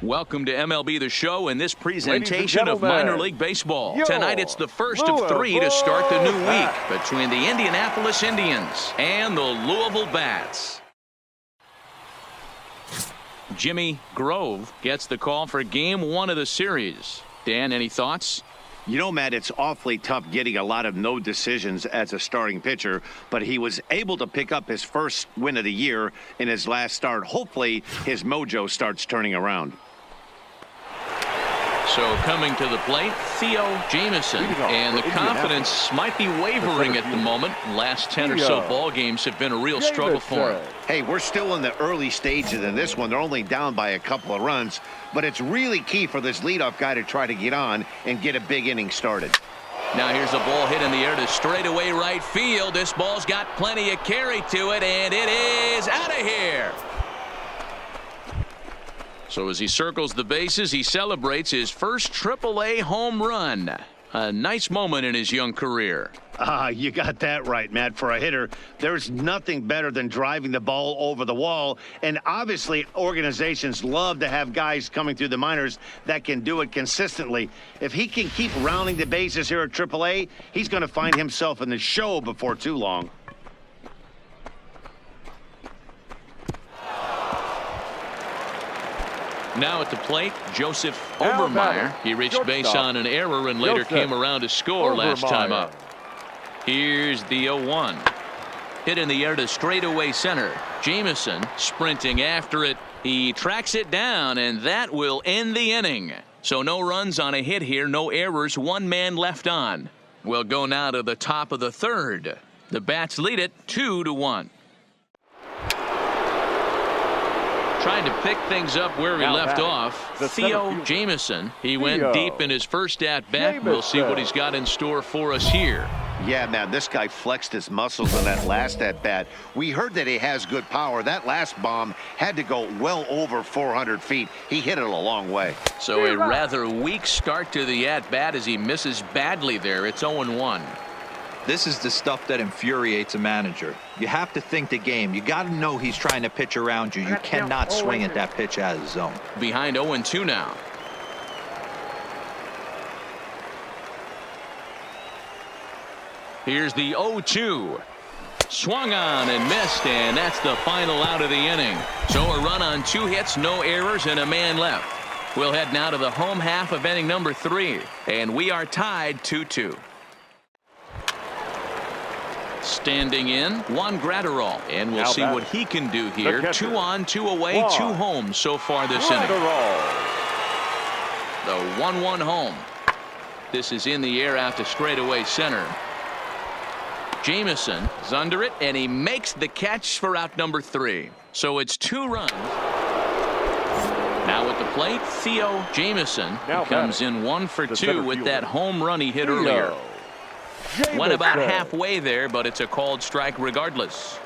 Welcome to MLB The Show and this presentation of minor league baseball. Tonight it's the first of three to start the new week between the Indianapolis Indians and the Louisville Bats. Jimmy Grove gets the call for game one of the series. Dan, any thoughts? You know, Matt, it's awfully tough getting a lot of no decisions as a starting pitcher, but he was able to pick up his first win of the year in his last start. Hopefully his mojo starts turning around. So coming to the plate, Theo Jamieson, and the confidence might be wavering at the moment. Last 10 or so ball games have been a real struggle for him. Hey, we're still in the early stages in this one. They're only down by a couple of runs, but it's really key for this leadoff guy to try to get on and get a big inning started. Now here's a ball hit in the air to straightaway right field. This ball's got plenty of carry to it, and it is out of here. So as he circles the bases, he celebrates his first AAA home run. A nice moment in his young career. You got that right, Matt. For a hitter, there's nothing better than driving the ball over the wall. And obviously, organizations love to have guys coming through the minors that can do it consistently. If he can keep rounding the bases here at AAA, he's going to find himself in the show before too long. Now at the plate, Joseph Obermeyer. He reached base on an error and later came around to score last time up. Here's the 0-1. Hit in the air to straightaway center. Jamieson sprinting after it. He tracks it down, and that will end the inning. So no runs on a hit here, no errors, one man left on. We'll go now to the top of the third. The Bats lead it 2-1. Trying to pick things up where he left off. Theo Jamieson. He went deep in his first at-bat. We'll see what he's got in store for us here. Yeah, man, this guy flexed his muscles in that last at-bat. We heard that he has good power. That last bomb had to go well over 400 feet. He hit it a long way. So a rather weak start to the at-bat as he misses badly there. It's 0-1. This is the stuff that infuriates a manager. You have to think the game. You got to know he's trying to pitch around you. You cannot swing at that pitch out of the zone. Behind 0-2 now. Here's the 0-2. Swung on and missed, and that's the final out of the inning. So a run on 2 hits, no errors, and a man left. We'll head now to the home half of inning number 3, and we are tied 2-2. Standing in, Juan Gratterall, and we'll see what he can do here. 2 on, 2 away, 2 home so far this inning. The 1-1 home. This is in the air out to straightaway center. Jamieson is under it, and he makes the catch for out number 3. So it's 2 runs. Now at the plate, Theo Jamieson comes in 1 for 2 with that home run he hit earlier. Went about halfway there, but it's a called strike regardless.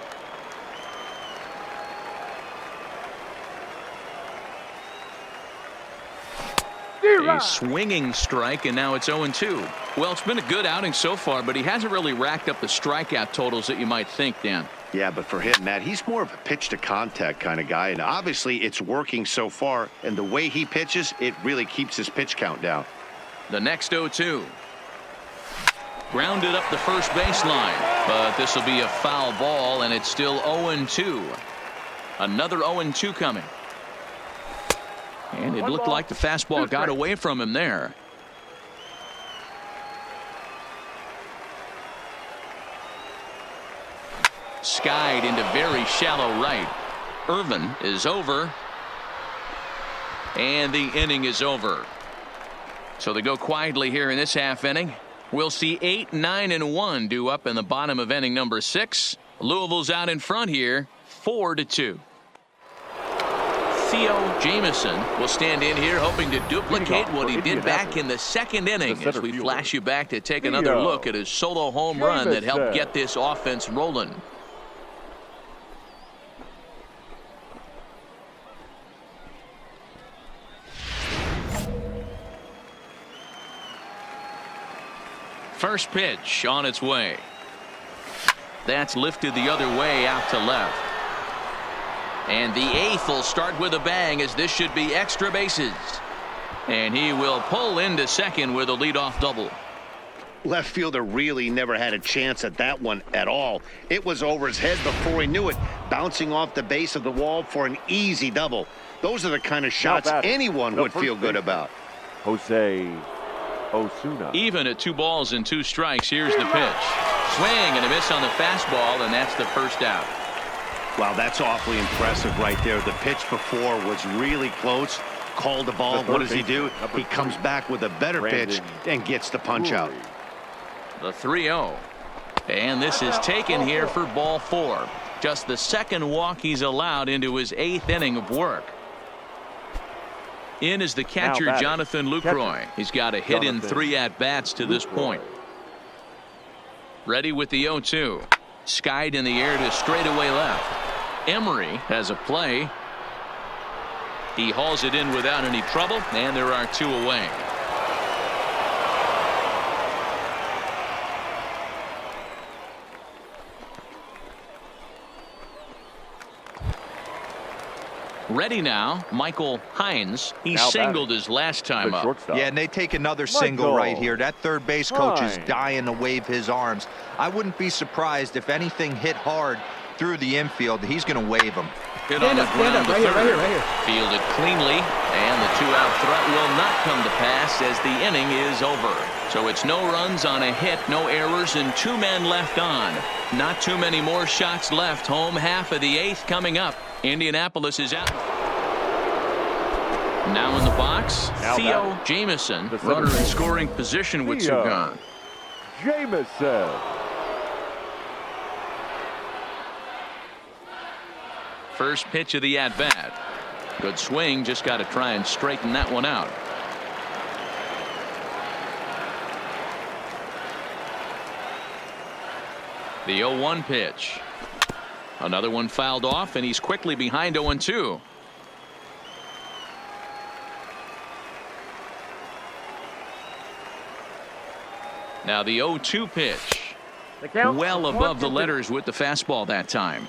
A swinging strike, and now it's 0-2. Well, it's been a good outing so far, but he hasn't really racked up the strikeout totals that you might think, Dan. Yeah, but for him, Matt, he's more of a pitch-to-contact kind of guy, and obviously it's working so far, and the way he pitches, it really keeps his pitch count down. The next 0-2. Grounded up the first baseline, but this will be a foul ball, and it's still 0-2. Another 0-2 coming. And it looked like the fastball got away from him there. Skied into very shallow right. Irvin is over. And the inning is over. So they go quietly here in this half inning. We'll see 8, 9, and 1 due up in the bottom of inning number 6. Louisville's out in front here, 4-2. Theo Jamieson will stand in here hoping to duplicate what he did back in the second inning as we flash you back to take another look at his solo home run that helped get this offense rolling. First pitch on its way. That's lifted the other way out to left. And the eighth will start with a bang, as this should be extra bases. And he will pull into second with a leadoff double. Left fielder really never had a chance at that one at all. It was over his head before he knew it, bouncing off the base of the wall for an easy double. Those are the kind of shots anyone would feel good about. Jose Osuna. Even at 2 balls and 2 strikes, here's the pitch. Swing and a miss on the fastball, and that's the first out. Wow, that's awfully impressive right there. The pitch before was really close. Called the ball. What does he do? He comes back with a better pitch and gets the punch out. The 3-0. And this is taken here for ball 4. Just the second walk he's allowed into his 8th inning of work. In is the catcher, Jonathan Lucroy. He's got a hit in 3 at-bats to this point. Ready with the 0-2. Skied in the air to straightaway left. Emery has a play. He hauls it in without any trouble, and there are 2 away. Ready now, Michael Hines. He singled his last time up. Yeah, and they take another single right here. That third base coach is dying to wave his arms. I wouldn't be surprised if anything hit hard through the infield. He's going to wave them. Hit on the ground to third. Fielded cleanly, and the 2-out threat will not come to pass as the inning is over. So it's no runs on a hit, no errors, and 2 men left on. Not too many more shots left. Home half of the 8th coming up. Indianapolis is out. Now in the box, Theo Jamison, runner in scoring position with 2 gone. Jamison. First pitch of the at-bat. Good swing, just got to try and straighten that one out. The 0-1 pitch. Another one fouled off, and he's quickly behind 0-2. Now the 0-2 pitch. Well above the letters with the fastball that time.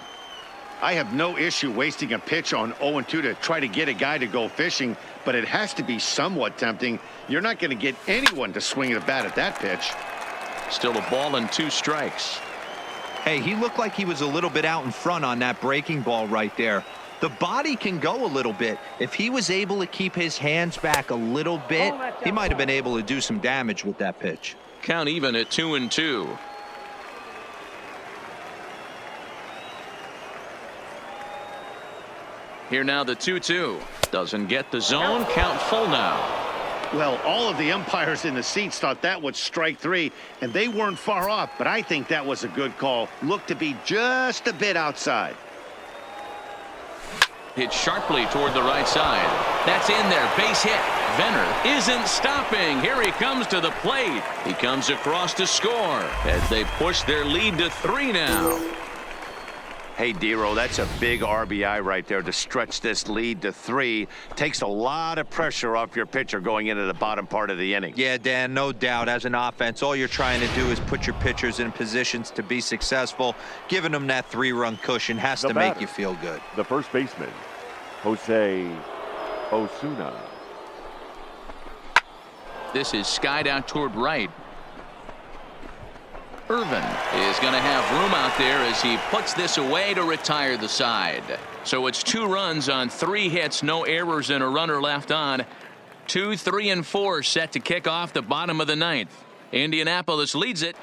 I have no issue wasting a pitch on 0-2 to try to get a guy to go fishing, but it has to be somewhat tempting. You're not going to get anyone to swing the bat at that pitch. Still a ball and 2 strikes. Hey, he looked like he was a little bit out in front on that breaking ball right there. The body can go a little bit. If he was able to keep his hands back a little bit, he might have been able to do some damage with that pitch. Count even at 2-2. Here now the 2-2. Doesn't get the zone. Count full now. Well, all of the umpires in the seats thought that was strike 3, and they weren't far off, but I think that was a good call. Looked to be just a bit outside. Hit sharply toward the right side. That's in there. Base hit. Venner isn't stopping. Here he comes to the plate. He comes across to score as they push their lead to 3 now. Hey, Dero, that's a big RBI right there to stretch this lead to 3. Takes a lot of pressure off your pitcher going into the bottom part of the inning. Yeah, Dan, no doubt. As an offense, all you're trying to do is put your pitchers in positions to be successful. Giving them that 3-run cushion has to make you feel good. The first baseman, Jose Osuna. This is skied out toward right. Irvin is going to have room out there as he puts this away to retire the side. So it's 2 runs on 3 hits, no errors, and a runner left on. 2, 3, and 4 set to kick off the bottom of the 9th. Indianapolis leads it.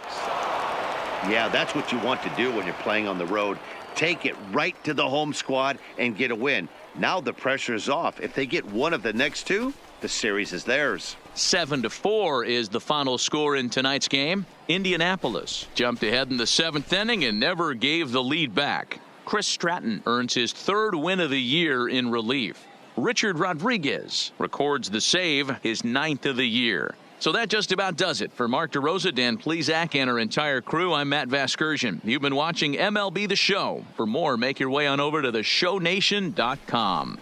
Yeah, that's what you want to do when you're playing on the road. Take it right to the home squad and get a win. Now the pressure is off. If they get one of the next 2, the series is theirs. 7-4 is the final score in tonight's game. Indianapolis jumped ahead in the 7th inning and never gave the lead back. Chris Stratton earns his 3rd win of the year in relief. Richard Rodriguez records the save, his 9th of the year. So that just about does it. For Mark DeRosa, Dan Plesac, and our entire crew, I'm Matt Vasgersian. You've been watching MLB The Show. For more, make your way on over to theshownation.com.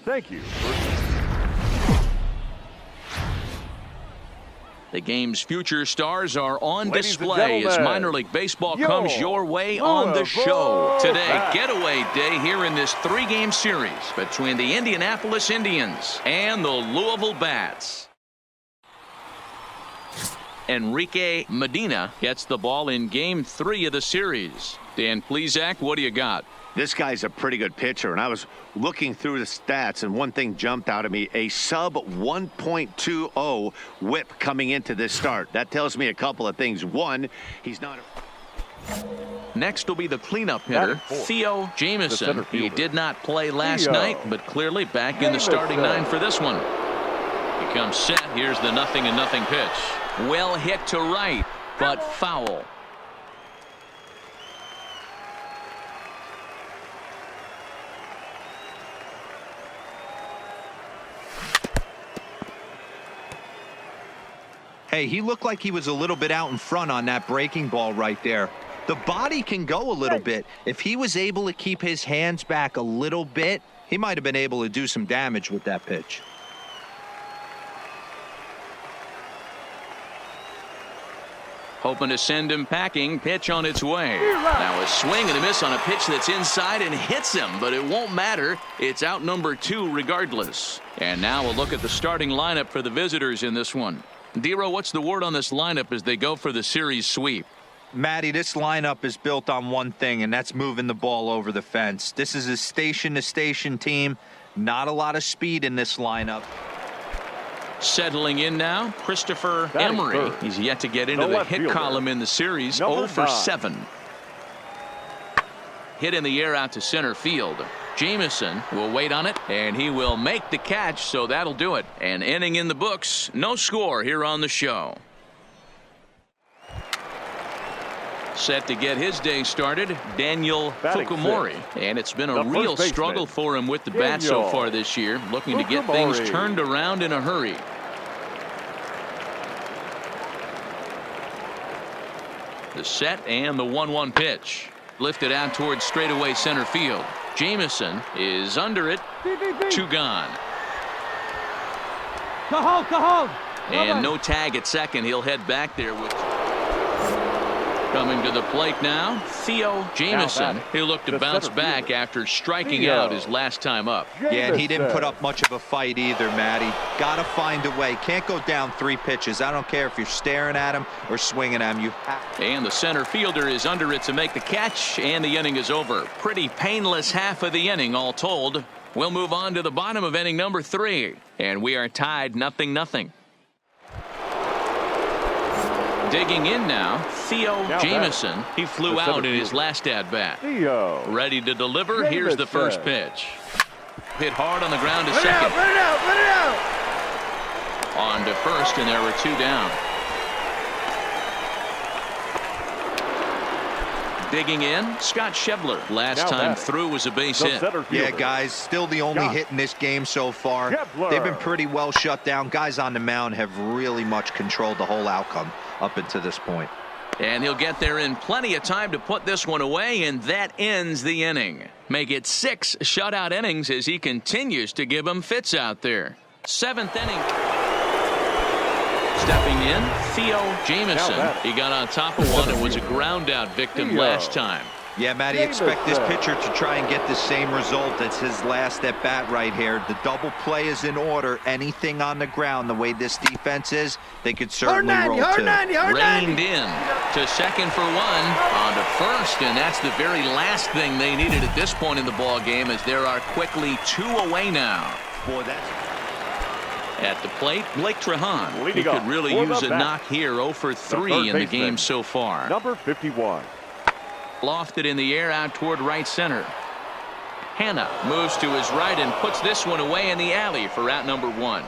Thank you. The game's future stars are on Ladies and display as gentlemen, minor league baseball comes your way on the show. Today, getaway day here in this 3-game series between the Indianapolis Indians and the Louisville Bats. Enrique Medina gets the ball in Game 3 of the series. Dan Plesac, what do you got? This guy's a pretty good pitcher, and I was looking through the stats, and one thing jumped out at me, a sub 1.20 whip coming into this start. That tells me a couple of things. One, he's not Next will be the cleanup hitter, Theo Jamison. He did not play last night, but clearly back in the starting 9 for this one. He comes set. Here's the 0-0 pitch. Well hit to right, but foul. Hey, he looked like he was a little bit out in front on that breaking ball right there. The body can go a little bit. If he was able to keep his hands back a little bit, he might have been able to do some damage with that pitch. Hoping to send him packing. Pitch on its way. Now a swing and a miss on a pitch that's inside and hits him, but it won't matter. It's out number 2 regardless. And now a look at the starting lineup for the visitors in this one. Dero, what's the word on this lineup as they go for the series sweep? Matty, this lineup is built on one thing, and that's moving the ball over the fence. This is a station-to-station team. Not a lot of speed in this lineup. Settling in now, Christopher Emery. He's yet to get into the hit column in the series. 0 for 7. Hit in the air out to center field. Jamison will wait on it, and he will make the catch, so that'll do it. An inning in the books. No score here on the show. Set to get his day started, Daniel Fukumori. And it's been a real struggle for him with the bat so far this year, looking to get things turned around in a hurry. The set and the 1-1 pitch. Lifted out towards straightaway center field. Jamison is under it. 2 gone. And no tag at second. He'll head back there with. Coming to the plate now, Theo Jamison. He'll look to bounce back after striking out his last time up. Yeah, and he didn't put up much of a fight either, Matty. Got to find a way. Can't go down 3 pitches. I don't care if you're staring at him or swinging at him. And the center fielder is under it to make the catch, and the inning is over. Pretty painless half of the inning, all told. We'll move on to the bottom of inning number 3, and we are tied 0-0. Digging in now, Theo Jamison. He flew out in his last at-bat. Ready to deliver. Here's the first pitch. Hit hard on the ground to second. Let it out. On to first, and there were 2 down. Digging in, Scott Schebler. Last time through was a base hit. Yeah, guys, still the only hit in this game so far. They've been pretty well shut down. Guys on the mound have really much controlled the whole outcome up until this point. And he'll get there in plenty of time to put this one away, and that ends the inning. Make it 6 shutout innings as he continues to give them fits out there. 7th inning. Stepping in, Theo Jamison. He got on top of one and was a ground out victim last time. Yeah, Matty, expect this pitcher to try and get the same result as his last at bat right here. The double play is in order. Anything on the ground, the way this defense is, they could certainly roll too. Reined in to second for 1, on to first, and that's the very last thing they needed at this point in the ball game, as there are quickly 2 away now. Boy, that's. At the plate, Blake Trehan. He could really use a knock here. 0 for 3 in the game so far. Number 51. Lofted in the air out toward right center. Hanna moves to his right and puts this one away in the alley for out number 1. Well,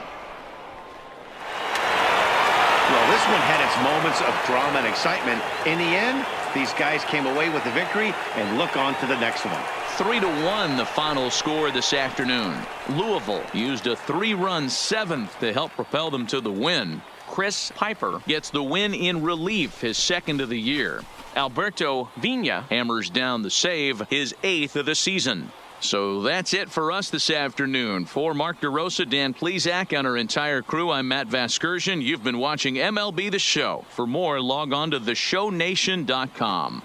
this one had its moments of drama and excitement. In the end, these guys came away with the victory and look on to the next one. 3-1 the final score this afternoon. Louisville used a 3-run 7th to help propel them to the win. Chris Piper gets the win in relief, his 2nd of the year. Alberto Vina hammers down the save, his 8th of the season. So that's it for us this afternoon. For Mark DeRosa, Dan Plesac, and our entire crew, I'm Matt Vasgersian. You've been watching MLB The Show. For more, log on to theshownation.com.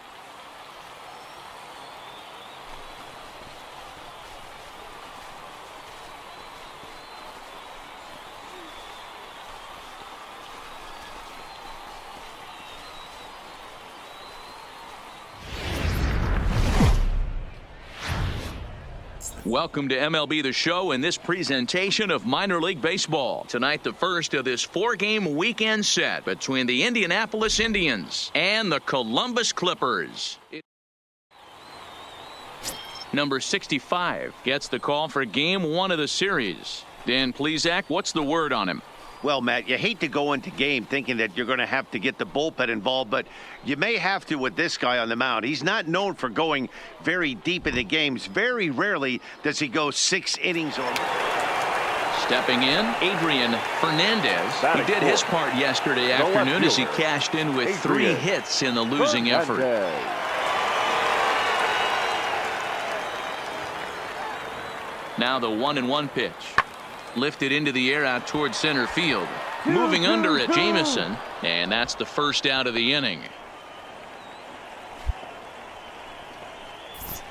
Welcome to MLB The Show and this presentation of minor league baseball. Tonight, the first of this 4-game weekend set between the Indianapolis Indians and the Columbus Clippers. Number 65 gets the call for game 1 of the series. Dan Plesac, what's the word on him? Well, Matt, you hate to go into game thinking that you're going to have to get the bullpen involved, but you may have to with this guy on the mound. He's not known for going very deep into games. Very rarely does he go 6 innings or more. Stepping in, Adrian Fernandez. He did his part yesterday afternoon as he cashed in with 3 hits in the losing effort. Now the 1-1 pitch. Lifted into the air out towards center field. Moving under it, Jameson. And that's the first out of the inning.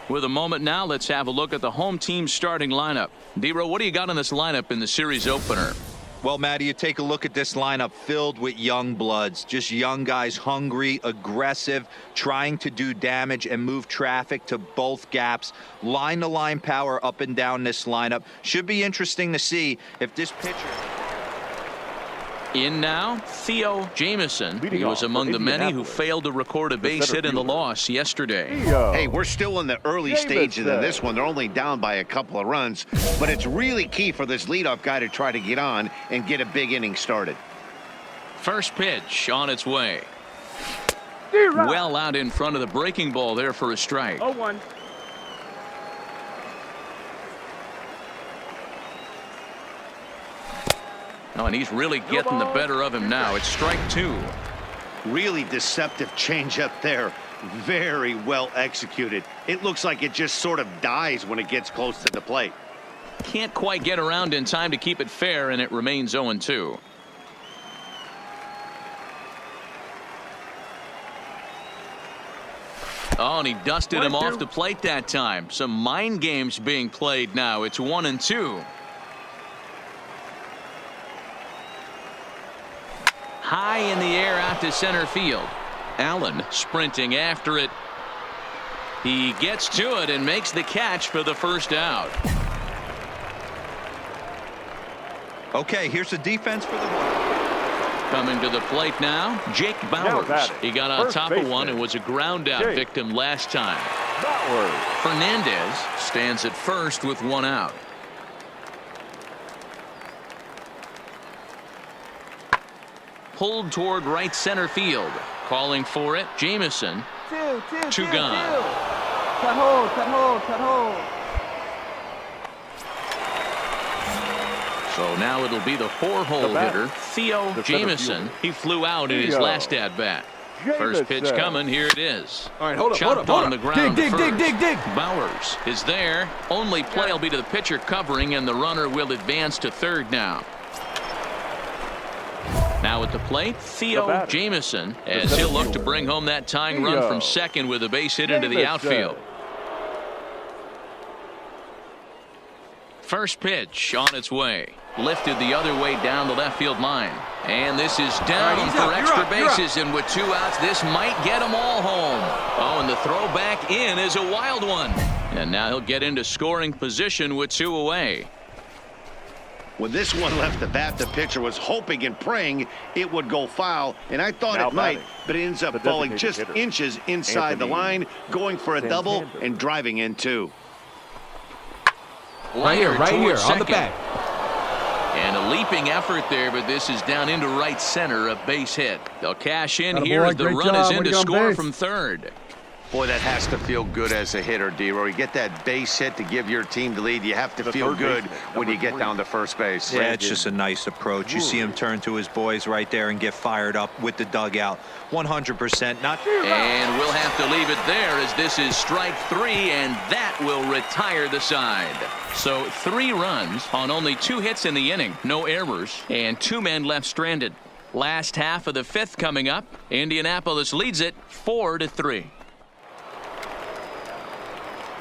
With a moment now, let's have a look at the home team's starting lineup. D-Row, what do you got on this lineup in the series opener? Well, Matty, you take a look at this lineup filled with young bloods, just young guys, hungry, aggressive, trying to do damage and move traffic to both gaps. Line-to-line power up and down this lineup. Should be interesting to see if this pitcher... In now, Theo Jameson. He was among the many who failed to record a base hit in the loss yesterday. Hey, we're still in the early stages of this one. They're only down by a couple of runs, but it's really key for this leadoff guy to try to get on and get a big inning started. First pitch on its way. Well out in front of the breaking ball there for a strike. 0-1. Oh, and he's really getting the better of him now. It's strike 2. Really deceptive changeup there. Very well executed. It looks like it just sort of dies when it gets close to the plate. Can't quite get around in time to keep it fair, and it remains 0-2. Oh, and he dusted him off the plate that time. Some mind games being played now. It's 1-2. High in the air out to center field. Allen sprinting after it. He gets to it and makes the catch for the first out. Okay, here's the defense for the one. Coming to the plate now, Jake Bowers. He got on top of one and was a ground out victim last time. Fernandez stands at first with 1 out. Pulled toward right center field. Calling for it, Jameson. Two gone. Cut hold. So now it'll be the 4-hole hitter, Theo Jameson. He flew out in his last at bat. First pitch coming. Here it is. All right, hold up. Chopped on the ground. Dig. Bowers is there. Only play will be to the pitcher covering, and the runner will advance to third now. Now at the plate, Theo Jameson, as he'll look to bring home that tying run from second with a base hit into the outfield. First pitch on its way. Lifted the other way down the left field line. And this is down for extra bases, and with 2 outs, this might get them all home. Oh, and the throw back in is a wild one. And now he'll get into scoring position with 2 away. When this one left the bat, the pitcher was hoping and praying it would go foul, and I thought it might, but it ends up falling just inches inside the line, going for a double and driving in 2. Right here, on the back. And a leaping effort there, but this is down into right center, a base hit. They'll cash in here as the run is in to score from third. Boy, that has to feel good as a hitter, D-Roy. You get that base hit to give your team the lead. You have to feel good when you get down to first base. Yeah, it's just a nice approach. You see him turn to his boys right there and get fired up with the dugout. 100% not. And we'll have to leave it there as this is strike 3, and that will retire the side. So 3 runs on only 2 hits in the inning, no errors, and 2 men left stranded. Last half of the 5th coming up. Indianapolis leads it 4-3.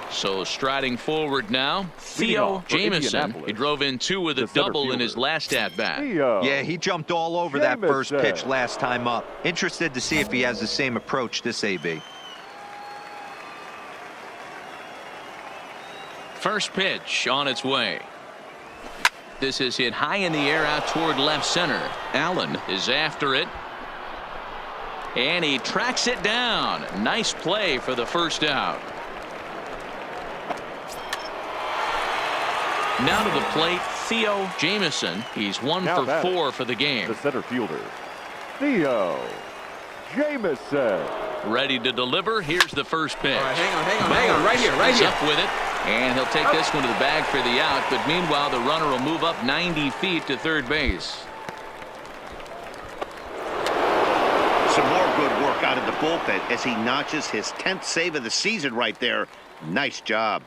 So striding forward now, Theo Jamison. He drove in 2 with a double in his last at-bat. Yeah, he jumped all over that first pitch last time up. Interested to see if he has the same approach this AB. First pitch on its way. This is hit high in the air out toward left center. Allen is after it. And he tracks it down. Nice play for the first out. Now to the plate, Theo Jamison. He's 1 for 4 for the game. The center fielder, Theo Jamison. Ready to deliver. Here's the first pitch. All right, hang on, right here. He's up with it, and he'll take this one to the bag for the out. But meanwhile, the runner will move up 90 feet to third base. Some more good work out of the bullpen as he notches his 10th save of the season right there. Nice job.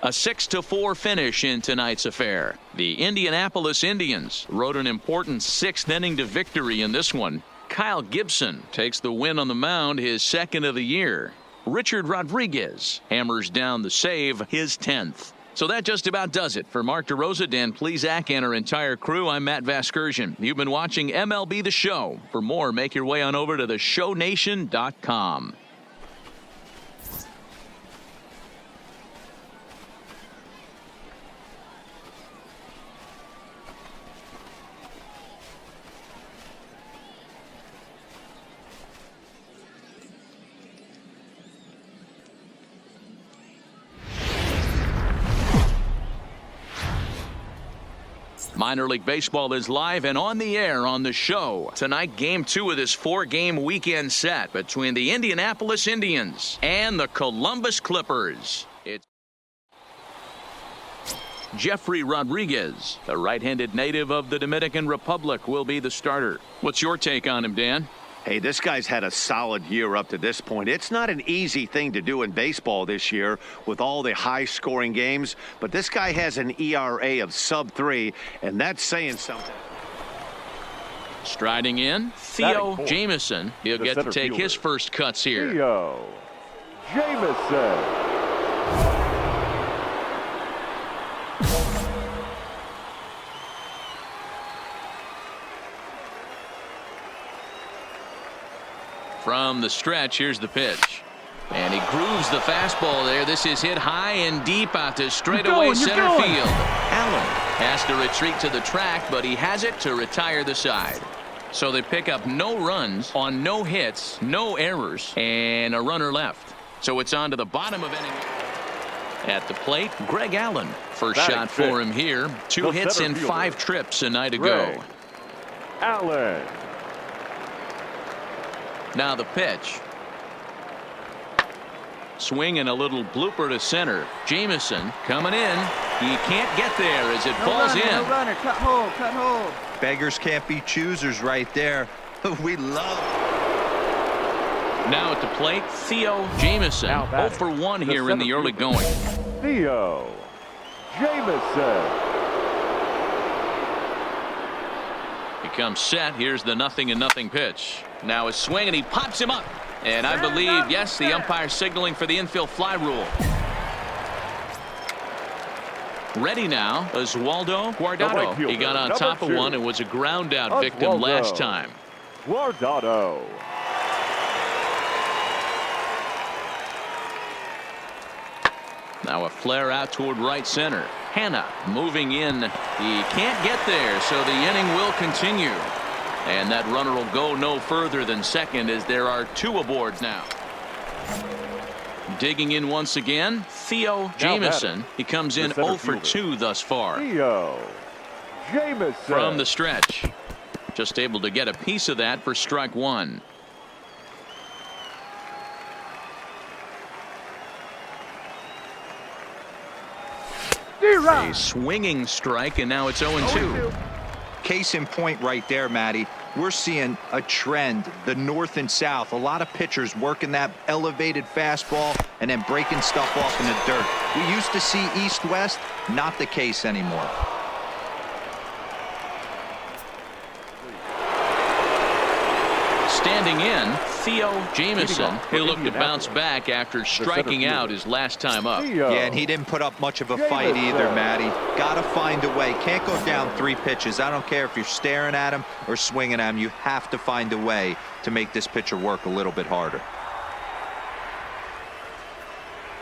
A 6-4 finish in tonight's affair. The Indianapolis Indians rode an important 6th inning to victory in this one. Kyle Gibson takes the win on the mound, his 2nd of the year. Richard Rodriguez hammers down the save, his 10th. So that just about does it. For Mark DeRosa, Dan Plesac, and our entire crew, I'm Matt Vasgersian. You've been watching MLB The Show. For more, make your way on over to theshownation.com. Minor League Baseball is live and on the air on the show. Tonight, game 2 of this 4-game weekend set between the Indianapolis Indians and the Columbus Clippers. It's Jeffrey Rodriguez, the right-handed native of the Dominican Republic, will be the starter. What's your take on him, Dan? Hey, this guy's had a solid year up to this point. It's not an easy thing to do in baseball this year with all the high-scoring games, but this guy has an ERA of sub-3, and that's saying something. Striding in, Theo Jamison. He'll get to take his first cuts here. Theo Jamison. From the stretch, here's the pitch. And he grooves the fastball there. This is hit high and deep out to straightaway center field. Allen has to retreat to the track, but he has it to retire the side. So they pick up no runs on no hits, no errors, and a runner left. So it's on to the bottom of inning. At the plate, Greg Allen. First shot for him here. 2 hits and 5 trips a night ago. Allen. Now the pitch. Swing and a little blooper to center. Jamison coming in. He can't get there as it falls in. No runner, cut hold. Beggars can't be choosers right there. We love. Now at the plate, Theo Jamison. 0 for 1 here in the early going. Theo Jamison. He comes set. Here's the 0-0 pitch. Now a swing, and he pops him up. And I believe, yes, the umpire signaling for the infield fly rule. Ready now, Oswaldo Guardado. He got on top of one and was a ground out victim last time. Guardado. Now a flare out toward right center. Hanna moving in. He can't get there, so the inning will continue. And that runner will go no further than second as there are 2 aboard now. Digging in once again, Theo Jamison. He comes in 0 for 2 thus far. Theo Jamison. From the stretch. Just able to get a piece of that for strike 1. A swinging strike, and now it's 0-2. Case in point right there, Matty. We're seeing a trend, the north and south. A lot of pitchers working that elevated fastball and then breaking stuff off in the dirt. We used to see east-west, not the case anymore. Standing in, Theo Jamieson. He'll look to bounce back after striking out his last time up. Yeah, and he didn't put up much of a fight either, Matty. Gotta find a way. Can't go down 3 pitches. I don't care if you're staring at him or swinging at him. You have to find a way to make this pitcher work a little bit harder.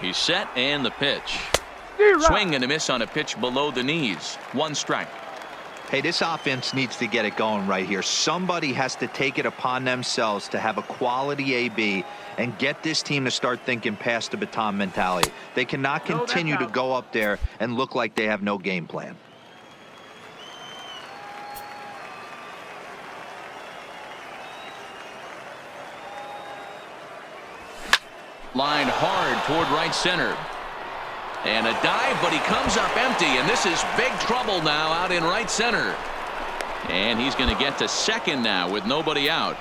He's set, and the pitch. Swing and a miss on a pitch below the knees. 1 strike. Hey, this offense needs to get it going right here. Somebody has to take it upon themselves to have a quality AB and get this team to start thinking past the baton mentality. They cannot continue to go up there and look like they have no game plan. Line hard toward right center. And a dive, but he comes up empty, and this is big trouble now out in right center. And he's going to get to second now with nobody out.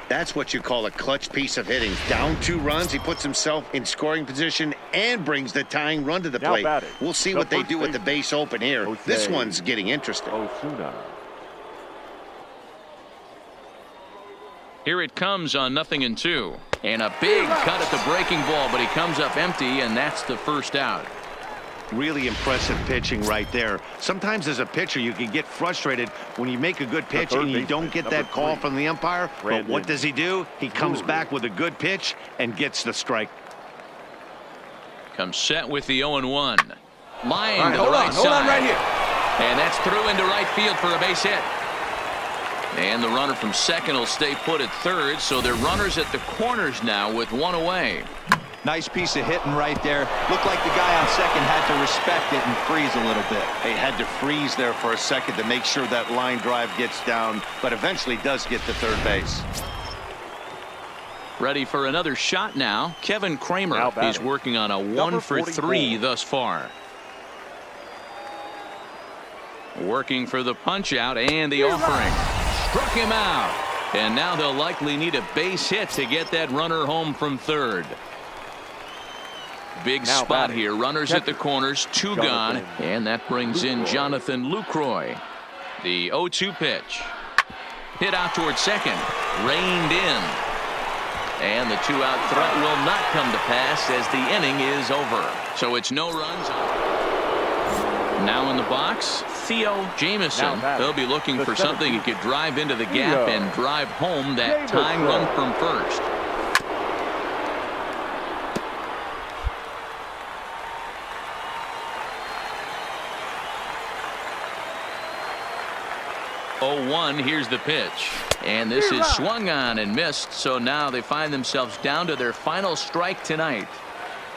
That's what you call a clutch piece of hitting. Down 2 runs, he puts himself in scoring position and brings the tying run to the plate. We'll see what they do with the base open here. This one's getting interesting. Here it comes on 0-2. And a big cut at the breaking ball, but he comes up empty, and that's the first out. Really impressive pitching right there. Sometimes as a pitcher you can get frustrated when you make a good pitch and you don't get that call from the umpire. But what does he do? He comes back with a good pitch and gets the strike. Comes set with the 0-1. Line to the hold right on side. right here. And that's through into right field for a base hit. And the runner from second will stay put at third, so they're runners at the corners now with 1 away. Nice piece of hitting right there. Looked like the guy on second had to respect it and freeze a little bit. He had to freeze there for a second to make sure that line drive gets down, but eventually does get to third base. Ready for another shot now. Kevin Kramer. He's working on a 1 for 3 thus far. Working for the punch out and the offering. Struck him out. And now they'll likely need a base hit to get that runner home from third. Big spot here. Runners at the corners, 2 gone. And that brings in Jonathan Lucroy. The 0-2 pitch. Hit out towards second. Reined in. And the 2-out threat will not come to pass as the inning is over. So it's no runs. Now in the box, Theo Jamieson. They'll be looking for something he could drive into the gap and drive home that tying run from first. Here's the pitch. And this is swung on and missed, so now they find themselves down to their final strike tonight.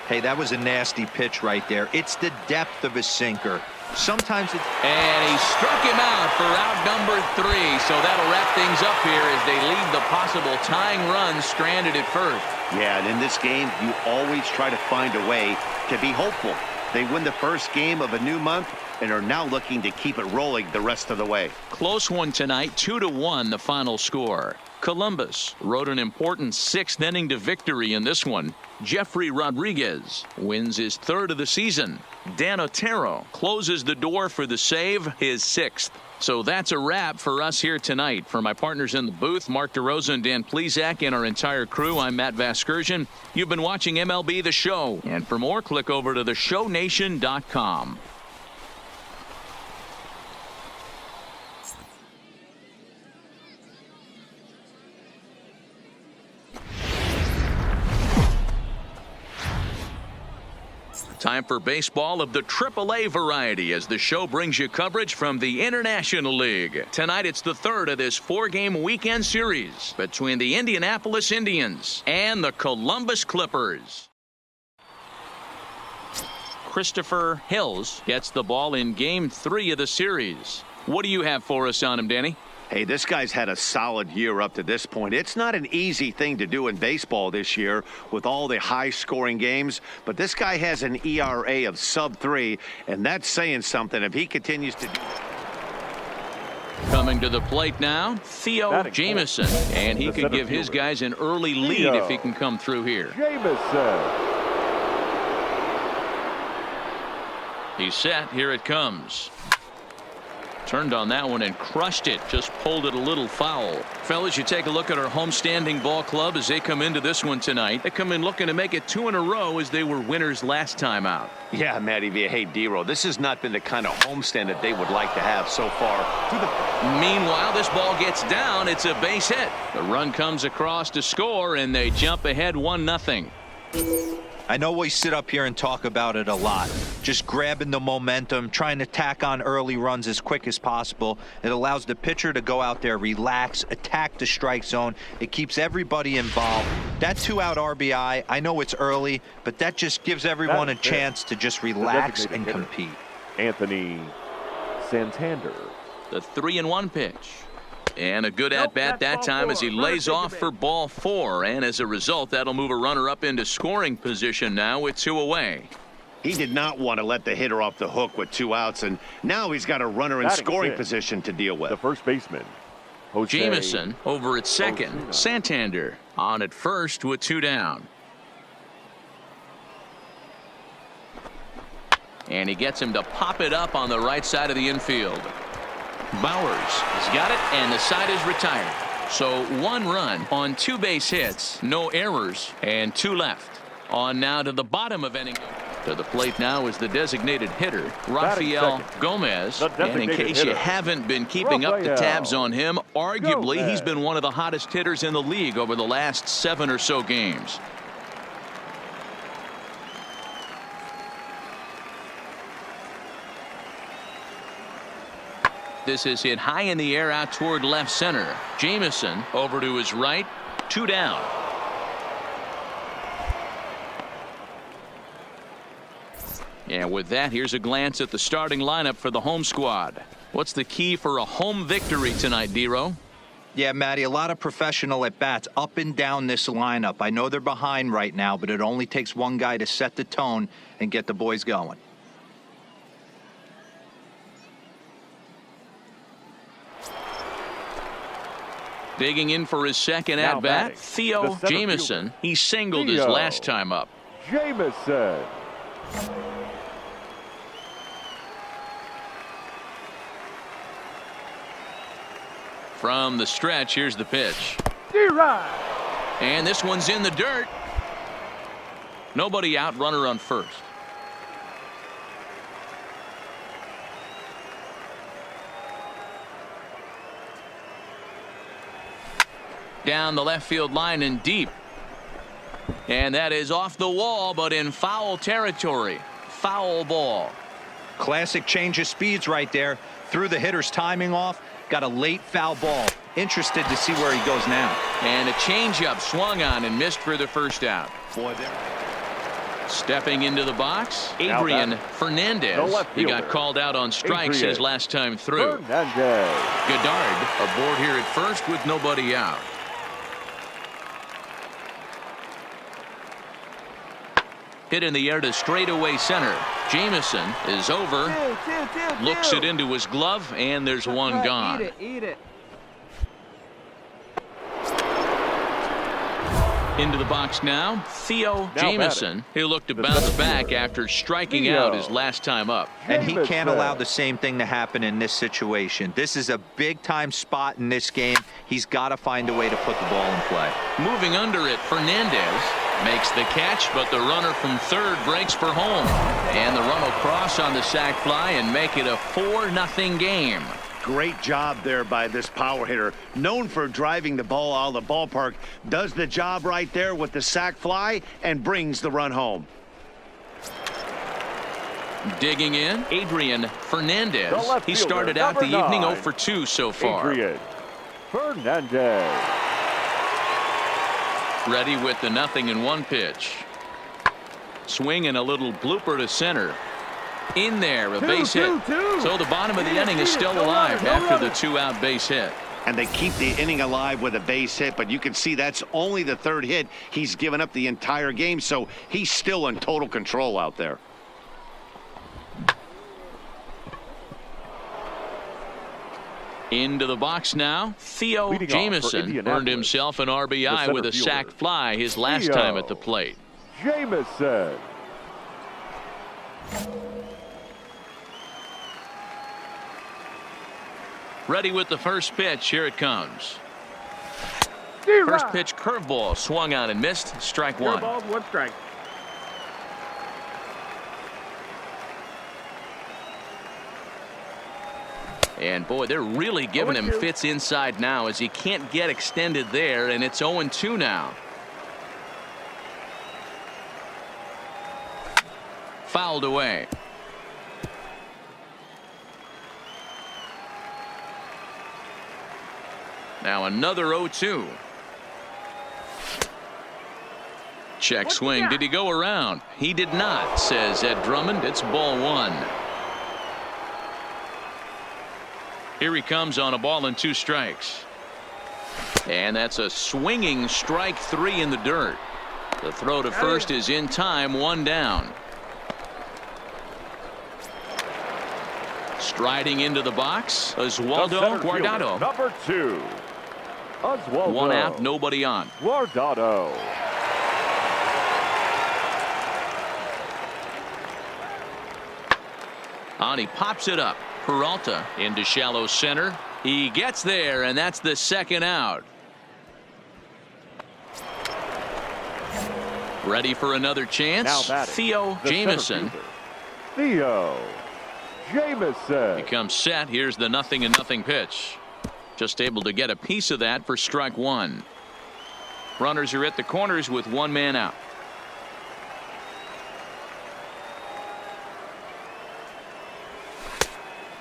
Hey, that was a nasty pitch right there. It's the depth of his sinker. Sometimes it's... And he struck him out for out number 3, so that'll wrap things up here as they leave the possible tying run stranded at first. Yeah, and in this game, you always try to find a way to be hopeful. They win the first game of a new month and are now looking to keep it rolling the rest of the way. Close one tonight, 2-1 the final score. Columbus rode an important 6th inning to victory in this one. Jeffrey Rodriguez wins his 3rd of the season. Dan Otero closes the door for the save, his 6th. So that's a wrap for us here tonight. For my partners in the booth, Mark DeRosa and Dan Plesac, and our entire crew, I'm Matt Vasgersian. You've been watching MLB The Show. And for more, click over to theshownation.com. Time for baseball of the AAA variety as the show brings you coverage from the International League. Tonight it's the 3rd of this 4-game weekend series between the Indianapolis Indians and the Columbus Clippers. Christopher Hills gets the ball in Game 3 of the series. What do you have for us on him, Danny? Hey, this guy's had a solid year up to this point. It's not an easy thing to do in baseball this year with all the high-scoring games, but this guy has an ERA of sub-3, and that's saying something if he continues to do that. Coming to the plate now, Theo Jamison, and he could give his guys an early lead if he can come through here. Jamison. He's set. Here it comes. Turned on that one and crushed it. Just pulled it a little foul. Fellas, you take a look at our homestanding ball club as they come into this one tonight. They come in looking to make it 2 in a row as they were winners last time out. Yeah, Matty V. Hey, D-Row, this has not been the kind of homestand that they would like to have so far. Meanwhile, this ball gets down. It's a base hit. The run comes across to score, and they jump ahead 1-0. I know we sit up here and talk about it a lot. Just grabbing the momentum, trying to tack on early runs as quick as possible. It allows the pitcher to go out there, relax, attack the strike zone. It keeps everybody involved. That 2-out RBI, I know it's early, but that just gives everyone a chance to just relax and compete. Anthony Santander. The 3-1 pitch. And a good at-bat that time as he lays off for ball 4. And as a result, that'll move a runner up into scoring position now with 2 away. He did not want to let the hitter off the hook with 2 outs, and now he's got a runner in scoring position to deal with. The first baseman, Jose Jamison over at second. Osuna. Santander on at first with 2 down. And he gets him to pop it up on the right side of the infield. Bowers has got it, and the side is retired. So 1 run on 2 base hits, no errors, and 2 left. On now to the bottom of inning. To the plate now is the designated hitter, Rafael Gomez. And in case you haven't been keeping up the tabs on him, arguably he's been one of the hottest hitters in the league over the last 7 or so games. This is hit high in the air out toward left center. Jamison over to his right. 2 down. And with that, here's a glance at the starting lineup for the home squad. What's the key for a home victory tonight, D-Row? Yeah, Matty, a lot of professional at-bats up and down this lineup. I know they're behind right now, but it only takes one guy to set the tone and get the boys going. Digging in for his second at-bat, Theo Jamison. He singled his last time up. Jamison. From the stretch, here's the pitch. And this one's in the dirt. Nobody out, runner on first. Down the left field line and deep. And that is off the wall, but in foul territory. Foul ball. Classic change of speeds right there. Threw the hitter's timing off. Got a late foul ball. Interested to see where he goes now. And a changeup swung on and missed for the first out. Boy, there. Stepping into the box, Adrian Fernandez. He got called out on strikes his last time through. Goddard aboard here at first with nobody out. Hit in the air to straightaway center. Jamison is over. Looks it into his glove, and there's one gone. Eat it. Into the box now, Theo Jamison. He'll look to bounce back after striking out his last time up. And he can't allow the same thing to happen in this situation. This is a big-time spot in this game. He's got to find a way to put the ball in play. Moving under it, Fernandez makes the catch, but the runner from third breaks for home. And the run will cross on the sac fly and make it a 4-0 game. Great job there by this power hitter. Known for driving the ball out of the ballpark. Does the job right there with the sac fly and brings the run home. Digging in, Adrian Fernandez. He started out the evening 0 for 2 so far. Adrian Fernandez. Ready with the 0-1 pitch. Swing and a little blooper to center. In there, a base hit. So the bottom of the inning is still alive after the 2-out base hit. and they keep the inning alive with a base hit, but you can see that's only the third hit he's given up the entire game, so he's still in total control out there. Into the box now, Theo Jamieson earned himself an RBI with a sac fly his last time at the plate. Jamieson. Ready with the first pitch. Here it comes. First pitch curveball swung out and missed. Strike one. Curveball, one strike. And boy, they're really giving him fits inside now as he can't get extended there, and it's 0-2 now. Fouled away. Now another 0-2. Check swing. Did he go around? He did not, says Ed Drummond. It's ball one. Here he comes on a ball and 2 strikes. And that's a swinging strike 3 in the dirt. The throw to first is in time, 1 down. Striding into the box, Oswaldo Guardado. Number 2. Oswaldo. 1 out, nobody on. Guardado. On, he pops it up. Peralta into shallow center. He gets there, and that's the second out. Ready for another chance. Theo Jamieson. Theo Jamieson. Becomes set. Here's the 0-0 pitch. Just able to get a piece of that for strike one. Runners are at the corners with 1 man out.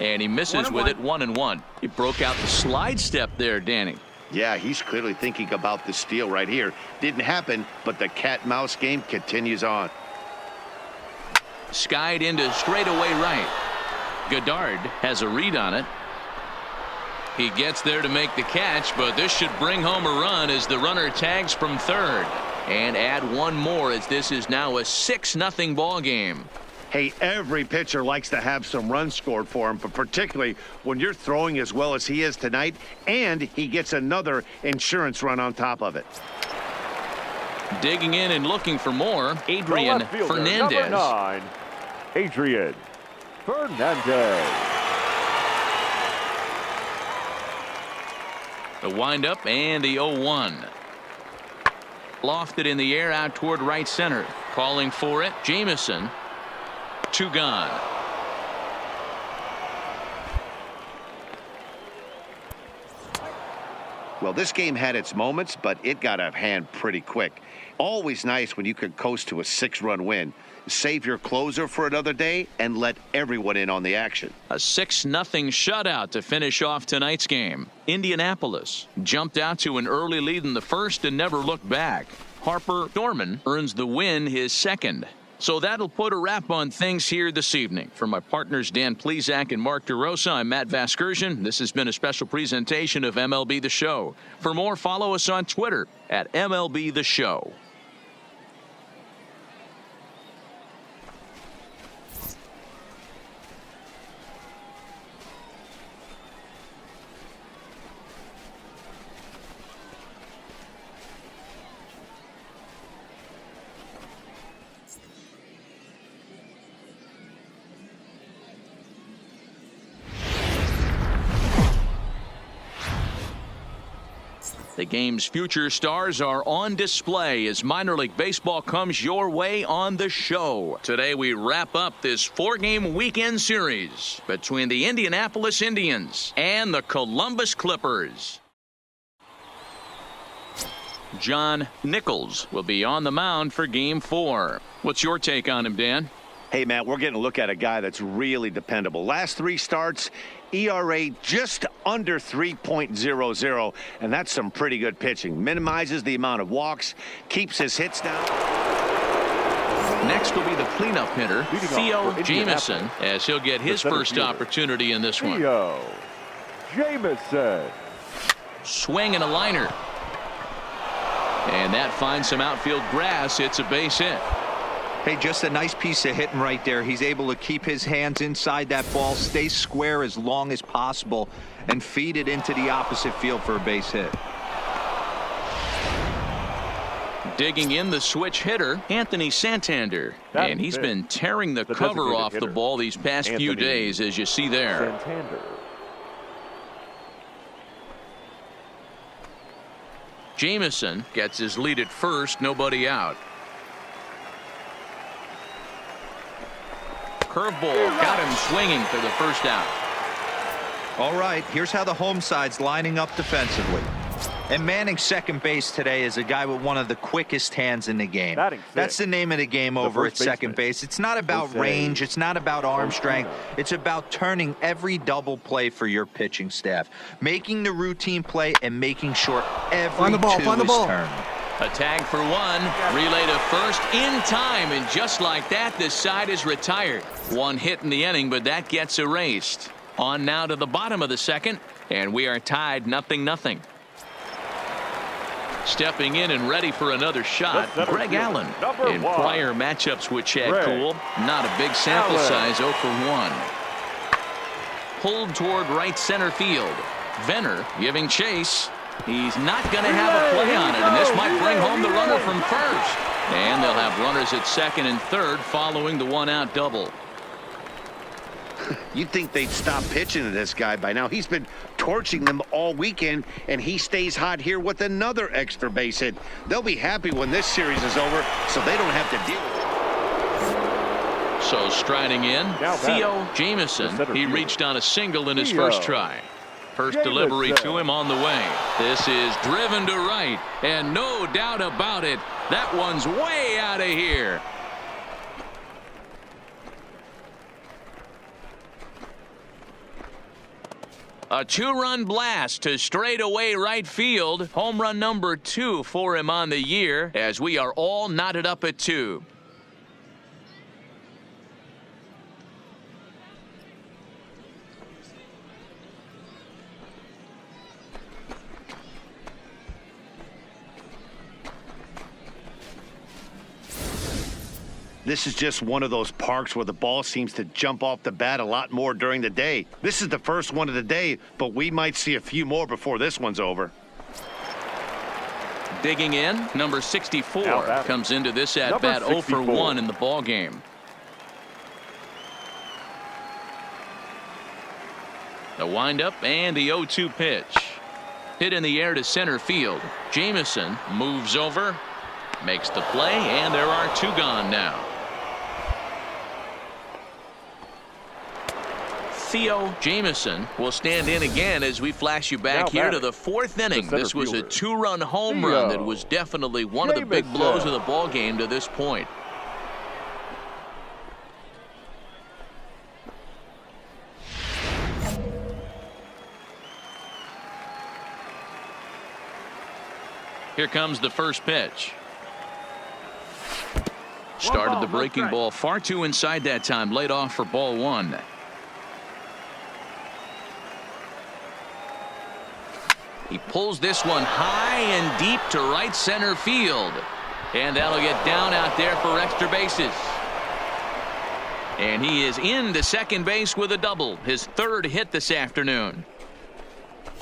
And he misses with it, 1-1. He broke out the slide step there, Danny. Yeah, he's clearly thinking about the steal right here. Didn't happen, but the cat-mouse game continues on. Skied into straightaway right. Goddard has a read on it. He gets there to make the catch, but this should bring home a run as the runner tags from third. And add 1 more as this is now a 6-0 ball game. Hey, every pitcher likes to have some runs scored for him, but particularly when you're throwing as well as he is tonight, and he gets another insurance run on top of it. Digging in and looking for more, Adrian Fernandez. Number 9, Adrian Fernandez. The windup and the 0-1. Lofted in the air out toward right center. Calling for it, Jamieson. 2 gone. Well, this game had its moments, but it got out of hand pretty quick. Always nice when you can coast to a 6-run win. Save your closer for another day and let everyone in on the action. A 6-0 shutout to finish off tonight's game. Indianapolis jumped out to an early lead in the first and never looked back. Harper Dorman earns the win, his second. So that'll put a wrap on things here this evening. For my partners Dan Plesac and Mark DeRosa, I'm Matt Vasgersian. This has been a special presentation of MLB The Show. For more, follow us on Twitter at MLB The Show. The game's future stars are on display as minor league baseball comes your way on the show. Today we wrap up this 4-game weekend series between the Indianapolis Indians and the Columbus Clippers. John Nichols will be on the mound for Game 4. What's your take on him, Dan? Hey, Matt, we're getting a look at a guy that's really dependable. Last 3 starts, ERA just under 3.00, and that's some pretty good pitching. Minimizes the amount of walks, keeps his hits down. Next will be the cleanup hitter, Theo Jamieson, as he'll get his first opportunity in this one. Theo Jamieson. Swing and a liner. And that finds some outfield grass. It's a base hit. Hey, just a nice piece of hitting right there. He's able to keep his hands inside that ball, stay square as long as possible, and feed it into the opposite field for a base hit. Digging in the switch hitter, Anthony Santander. And he's been tearing the cover off the ball these past few days, as you see there. Santander. Jamison gets his lead at first, nobody out. Curveball got him swinging for the first out. All right, here's how the home side's lining up defensively. And manning second base today is a guy with one of the quickest hands in the game. That's the name of the game over at second base. It's not about range. It's not about arm strength. It's about turning every double play for your pitching staff, making the routine play and making sure every two is turned. A tag for one, relay to first in time, and just like that, this side is retired. One hit in the inning, but that gets erased. On now to the bottom of the second, and we are tied 0-0. Stepping in and ready for another shot, Greg Allen. In prior matchups with Chad Kuhl, not a big sample size, 0 for 1. Pulled toward right center field. Venner giving chase. He's not going to have a play on it, and this might bring home the runner from first. And they'll have runners at second and third following the one-out double. You'd think they'd stop pitching to this guy by now. He's been torching them all weekend, and he stays hot here with another extra base hit. They'll be happy when this series is over, so they don't have to deal with it. So striding in, Theo Jamison. He reached on a single in his first try. First delivery to him on the way. This is driven to right, and no doubt about it, that one's way out of here. A two-run blast to straightaway right field. Home run number 2 for him on the year, as we are all knotted up at 2. This is just one of those parks where the ball seems to jump off the bat a lot more during the day. This is the first one of the day, but we might see a few more before this one's over. Digging in, number 64 comes into this at-bat 0 for 1 in the ball game. The windup and the 0-2 pitch. Hit in the air to center field. Jamison moves over, makes the play, and there are 2 gone now. Theo Jamison will stand in again as we flash you back here to the 4th inning. This was a 2-run home run that was definitely one of the big blows of the ball game to this point. Here comes the first pitch. Started the breaking ball far too inside that time. Laid off for ball 1. He pulls this one high and deep to right center field. And that'll get down out there for extra bases. And he is into second base with a double. His 3rd hit this afternoon.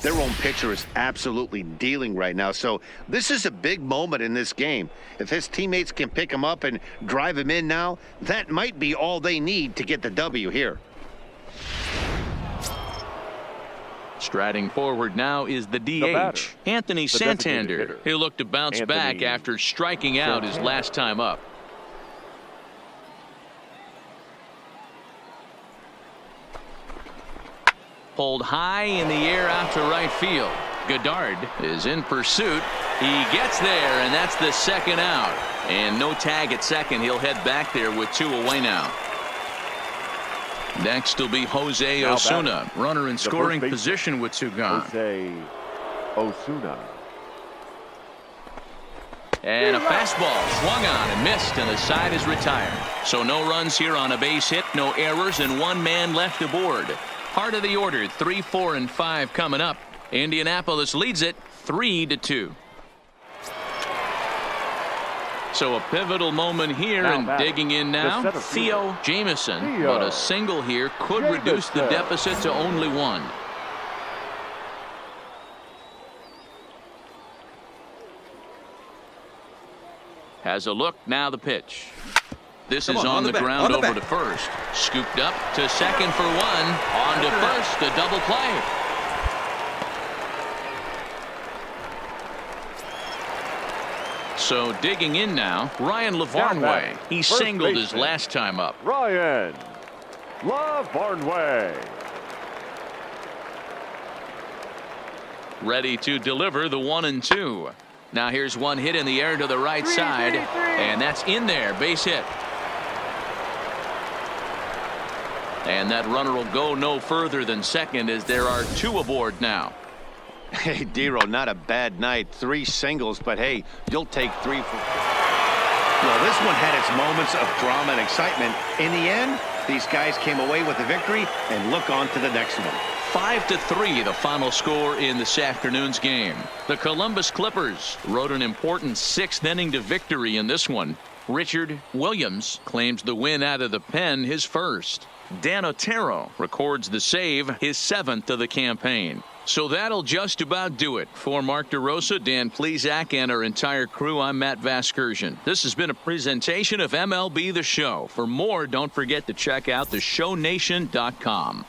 Their own pitcher is absolutely dealing right now, so this is a big moment in this game. If his teammates can pick him up and drive him in now, that might be all they need to get the W here. Striding forward now is the DH, Anthony Santander. He'll look to bounce back after striking out his last time up. Pulled high in the air out to right field. Goddard is in pursuit. He gets there, and that's the 2nd out. And no tag at second. He'll head back there with 2 away now. Next will be Jose Osuna, runner in scoring position with 2 gone. Jose Osuna. And a fastball swung on and missed, and the side is retired. So no runs here on a base hit, no errors, and 1 man left aboard. Part of the order, 3, 4, and 5 coming up. Indianapolis leads it 3-2. So a pivotal moment here, and digging in now, Theo Jamieson. But a single here could reduce the deficit to only 1. Has a look, now the pitch. This is on the ground over to first. Scooped up to second for 1. On to first, a double play. So digging in now, Ryan LaVarnway. He singled his last time up. Ryan LaVarnway. Ready to deliver the 1-2. Now here's one hit in the air to the right side, and that's in there, base hit. And that runner will go no further than second as there are 2 aboard now. Hey, Dero, not a bad night. 3 singles, but hey, you'll take 3 for... Well, this one had its moments of drama and excitement. In the end, these guys came away with the victory, and look on to the next one. 5-3, the final score in this afternoon's game. The Columbus Clippers rode an important 6th inning to victory in this one. Richard Williams claims the win out of the pen, his first. Dan Otero records the save, his 7th of the campaign. So that'll just about do it. For Mark DeRosa, Dan Plesac, and our entire crew, I'm Matt Vasgersian. This has been a presentation of MLB The Show. For more, don't forget to check out theshownation.com.